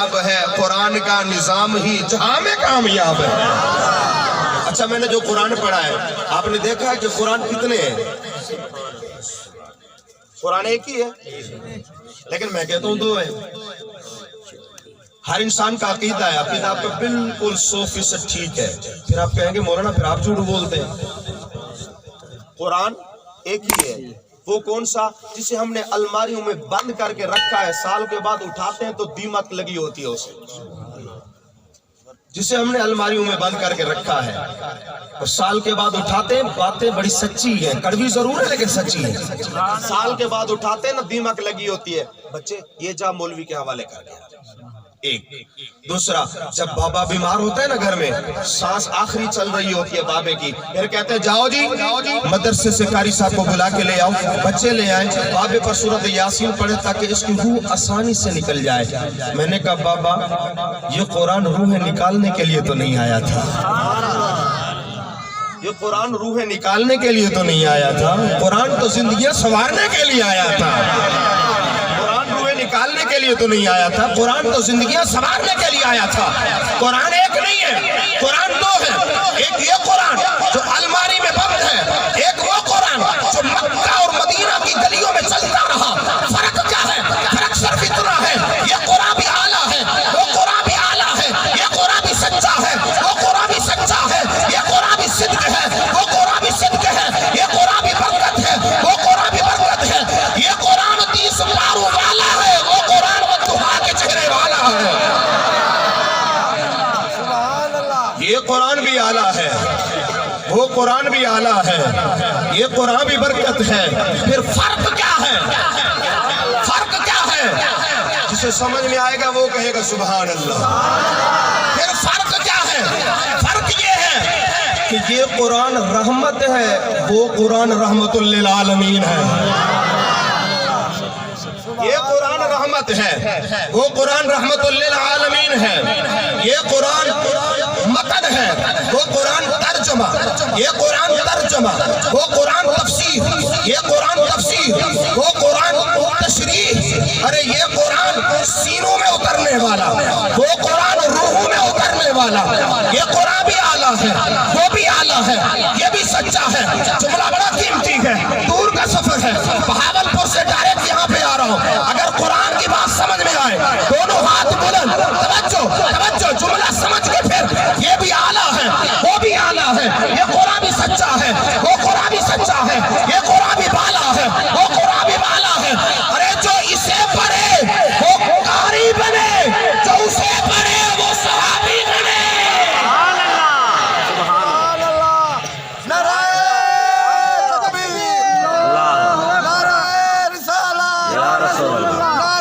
کامیاب ہے، قرآن کا نظام ہی جہاں میں کامیاب ہے۔ اچھا میں نے جو قرآن پڑھا ہے، آپ نے دیکھا ہے کہ قرآن کتنے ہیں؟ قرآن ایک ہی ہے، لیکن میں کہتا ہوں 2 ہیں۔ ہر انسان کا عقیدہ ہے، عقیدہ آپ کا بالکل 100% ٹھیک ہے، پھر آپ کہیں گے مولانا پھر آپ جھوٹ بولتے ہیں۔ قرآن ایک ہی ہے، وہ کون سا؟ جسے ہم نے الماریوں میں بند کر کے رکھا ہے، سال کے بعد اٹھاتے ہیں تو دیمک لگی ہوتی ہے اسے، جسے ہم نے الماریوں میں بند کر کے رکھا ہے اور سال کے بعد اٹھاتے ہیں، باتیں بڑی سچی ہیں، کڑوی ضرور ہے لیکن سچی ہے۔ سال کے بعد اٹھاتے ہیں نا، دیمک لگی ہوتی ہے، بچے یہ جا مولوی کے حوالے کر گیا۔ ایک دوسرا، جب بابا بیمار ہوتا ہے نا گھر میں، سانس آخری چل رہی ہوتی ہے بابے کی، پھر کہتے ہیں جاؤ جی مدرسے سے قاری صاحب کو بلا کے لے آؤ، بچے لے آئیں، بابے پر سورۃ یاسین پڑھے تاکہ اس کی روح آسانی سے نکل جائے۔ میں نے کہا بابا یہ قرآن روح نکالنے کے لیے تو نہیں آیا تھا، یہ قرآن روح نکالنے کے لیے تو نہیں آیا تھا، قرآن تو زندگیاں سنوارنے کے لیے آیا تھا، نکالنے کے لیے تو نہیں آیا تھا، قرآن تو زندگیاں سنوارنے کے لیے آیا تھا۔ قرآن ایک نہیں ہے، قرآن 2 ہے، ایک یہ قرآن جو الماری میں بند ہے، ایک وہ قرآن جو مکہ اور مدینہ کی گلیوں میں چلتا رہا۔ فرق کیا ہے؟ فرق صرف اتنا ہے، یہ قرآن بھی اعلیٰ ہے، وہ قرآن بھی اعلیٰ ہے، یہ قرآن بھی سچا ہے، وہ قرآن بھی سچا ہے، یہ قرآن بھی صدق ہے، وہ قرآن بھی صدق ہے، یہ قرآن بھی برکت ہے، وہ قرآن بھی برکت ہے، یہ قرآن 30 پاروں والا ہے، یہ قرآن بھی اعلیٰ ہے، وہ قرآن بھی اعلیٰ ہے، یہ قرآن بھی برکت ہے۔ پھر فرق کیا ہے؟ فرق کیا ہے؟ جسے سمجھ میں آئے گا وہ کہے گا سبحان اللہ۔ پھر فرق کیا ہے؟ فرق یہ ہے کہ یہ قرآن رحمت ہے، وہ قرآن رحمت للعالمین ہے۔ یہ قرآن رحمت ہے، وہ قرآن رحمت للعالمین ہے۔ یہ قرآن متن ہے، وہ قرآن ترجمہ، یہ قرآن ترجمہ، وہ قرآن تفسیر، یہ قرآن تفسیر، وہ قرآن تشریح، ارے یہ قرآن سینوں میں اترنے والا، وہ قرآن روحوں میں اترنے والا، یہ قرآن بھی اعلیٰ ہے، وہ بھی اعلیٰ ہے، یہ بھی سچا ہے۔ جملہ بڑا قیمتی ہے، دور کا سفر ہے، بہاولپور سے ڈائریکٹ یہاں پہ آ رہا ہوں، اگر قرآن کی بات سمجھ میں آئے دونوں ہاتھ بلند، توجہ توجہ، جملہ سمجھ کے پھر یہ بھی اعلیٰ ہے، وہ بھی اعلیٰ ہے، یہ قرآن بھی سچا ہے، وہ قرآن بھی سچا ہے، یہ قرآن بھی بالا ہے، وہ قرآن بھی بالا ہے۔ ارے جو اسے پڑھے وہ قاری بنے، جو اسے پڑھے وہ صحابی بنے۔ سبحان اللہ، نعرہ تکبیر، نعرہ رسالہ، یا رسول اللہ۔